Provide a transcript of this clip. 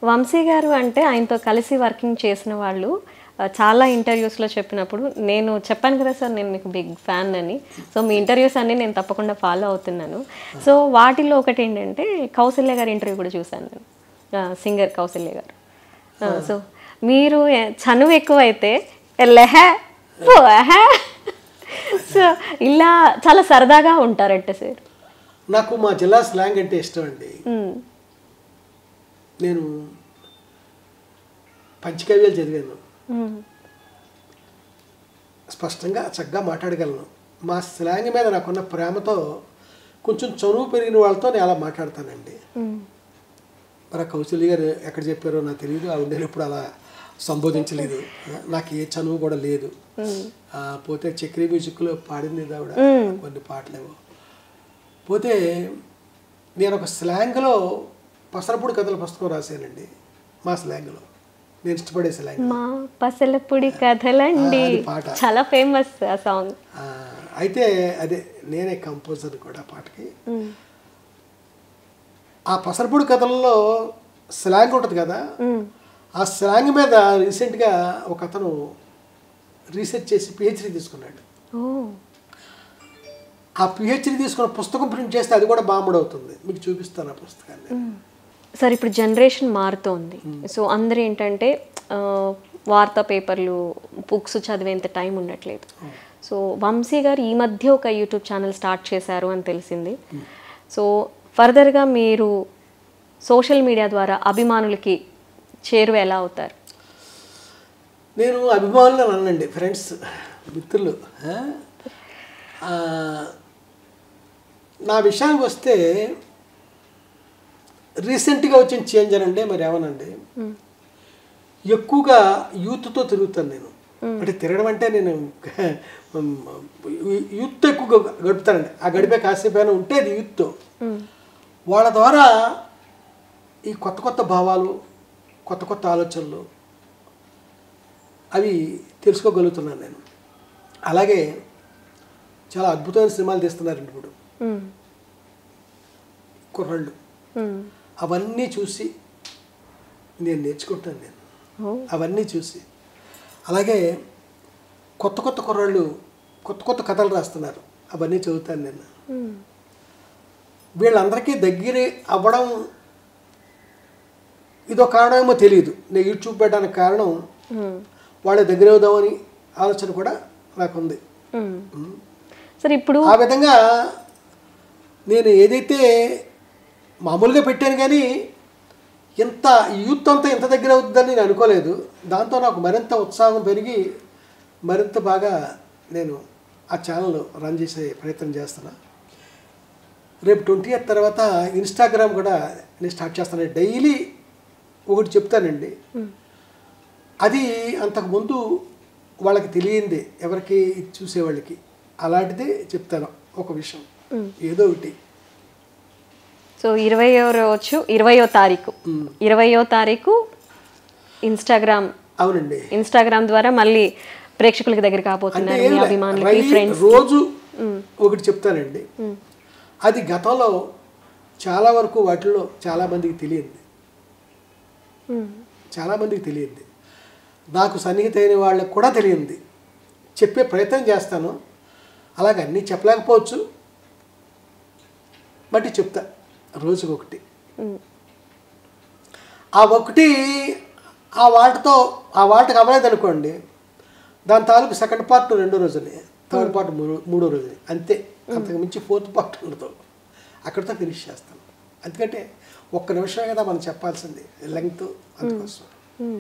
వంశీ గారు అంటే ఆయనతో కలిసి వర్కింగ్ చేసిన వాళ్ళు చాలా ఇంటర్వ్యూస్లో చెప్పినప్పుడు నేను చెప్పాను కదా సార్ నేను మీకు బిగ్ ఫ్యాన్ అని. సో మీ ఇంటర్వ్యూస్ అన్నీ నేను తప్పకుండా ఫాలో అవుతున్నాను. సో వాటిల్లో ఒకటి ఏంటంటే కౌసల్య గారి ఇంటర్వ్యూ కూడా చూశాను నేను, సింగర్ కౌసల్య గారు. సో మీరు చనువు ఎక్కువైతే లెహ సో ఇలా చాలా సరదాగా ఉంటారంట సార్. నాకు మా జిల్లా స్లాంగ్ అంటే ఇష్టం అండి. నేను పంచకవ్యాలు చదివాను, స్పష్టంగా చక్కగా మాట్లాడగలను. మా స్లాంగ్ మీద నాకున్న ప్రేమతో కొంచెం చనువు పెరిగిన వాళ్ళతో నేను అలా మాట్లాడతానండి. మరి కౌశల్య గారు ఎక్కడ చెప్పారో నాకు తెలియదు, ఆవిడ ఇప్పుడు అలా సంబోధించలేదు. నాకు ఏ చనువు కూడా లేదు. పోతే చక్రీ మ్యూజిక్లో పాడింది ఆవిడ కొన్ని పాటలేవో. పోతే నేను ఒక స్లాంగ్లో పసరపూడి కథల పుస్తకం రాశానండి. మా స్లాంగ్లో నేను ఇష్టపడే స్లాంగ్ మా పసలపూడి కథలండి, పాట చాలా ఫేమస్ ఆ సాంగ్. అయితే అదే నేనే కంపోజర్ కూడా పాటకి. ఆ పసరపూడి కథల్లో స్లాంగ్ ఉంటుంది కదా, ఆ స్లాంగ్ మీద రీసెంట్గా ఒక అతను రీసెర్చ్ చేసి పిహెచ్డీ తీసుకున్నాడు. ఆ పిహెచ్డీ తీసుకున్న పుస్తకం ప్రింట్ చేస్తే అది కూడా బాంబుడవుతుంది. మీకు చూపిస్తాను ఆ పుస్తకాన్ని. సార్ ఇప్పుడు జనరేషన్ మారుతోంది. సో అందరూ ఏంటంటే వార్తా పేపర్లు బుక్స్ చదివేంత టైం ఉండట్లేదు. సో వంశీ గారు ఈ మధ్య ఒక యూట్యూబ్ ఛానల్ స్టార్ట్ చేశారు అని తెలిసింది. సో ఫర్దర్గా మీరు సోషల్ మీడియా ద్వారా అభిమానులకి చేరువ ఎలా అవుతారు? నేను అభిమానులు అనండి, ఫ్రెండ్స్, మిత్రులు. నా విషయానికి వస్తే రీసెంట్గా వచ్చిన చేంజ్ అనండి, మరి ఏమనండి, ఎక్కువగా యూత్తో తిరుగుతాను నేను. అంటే తిరగడం అంటే నేను యూత్తో ఎక్కువగా గడుపుతానండి. ఆ గడిపే కాసేపు ఉంటే అది యూత్తో. వాళ్ళ ద్వారా ఈ కొత్త కొత్త భావాలు, కొత్త కొత్త ఆలోచనలు అవి తెలుసుకోగలుగుతున్నాను నేను. అలాగే చాలా అద్భుతమైన సినిమాలు తీస్తున్నారండి ఇప్పుడు కుర్రాళ్ళు. అవన్నీ చూసి నేను నేర్చుకుంటాను. నేను అవన్నీ చూసి, అలాగే కొత్త కొత్త కుర్రాళ్ళు కొత్త కొత్త కథలు రాస్తున్నారు, అవన్నీ చదువుతాను నేను. వీళ్ళందరికీ దగ్గర అవ్వడం ఇదో కారణమేమో తెలియదు. నేను యూట్యూబ్ పెట్టడానికి కారణం వాళ్ళ దగ్గర అవుదామని ఆలోచన కూడా నాకుంది. సరే ఇప్పుడు ఆ విధంగా నేను ఏదైతే మామూలుగా పెట్టాను కానీ ఇంత యూత్ అంతా ఇంత దగ్గర అవుతుందని నేను అనుకోలేదు. దాంతో నాకు మరింత ఉత్సాహం పెరిగి మరింత బాగా నేను ఆ ఛానల్ రన్ చేసే ప్రయత్నం చేస్తున్నా. రేపు 20th తర్వాత ఇన్స్టాగ్రామ్ కూడా నేను స్టార్ట్ చేస్తాను. డైలీ ఒకటి చెప్తానండి. అది అంతకుముందు వాళ్ళకి తెలియంది, ఎవరికి చూసేవాళ్ళకి. అలాంటిదే చెప్తాను ఒక విషయం, ఏదో ఒకటి. సో 20వ తారీఖు ఇన్స్టాగ్రామ్. అవునండి, ఇన్స్టాగ్రామ్ ద్వారా మళ్ళీ ప్రేక్షకులకి దగ్గర కాబోతున్నారు, మీ అభిమానులకి, ఫ్రెండ్స్. రోజు ఒకటి చెప్తానండి. అది గతంలో చాలా వరకు వాటిల్లో చాలామందికి తెలియంది, చాలామందికి తెలియంది. నాకు సన్నిహితైన వాళ్ళకి కూడా తెలియంది. చెప్పే ప్రయత్నం చేస్తాను. అలాగే అన్నీ చెప్పలేకపోవచ్చు, బట్ చెప్తా రోజుకొకటి. ఆ ఒకటి ఆ వాటికి అవ్వలేదు అనుకోండి, దాని తాలూకు సెకండ్ పార్ట్ 2వ రోజునే, థర్డ్ పార్ట్ 3వ రోజునే, అంతే. అంతకు మించి 4th పార్ట్ ఉండదు. అక్కడితో ఫినిష్ చేస్తాను. ఎందుకంటే 1 నిమిషమే కదా మనం చెప్పాల్సింది, లెంగ్త్, అందుకోసం.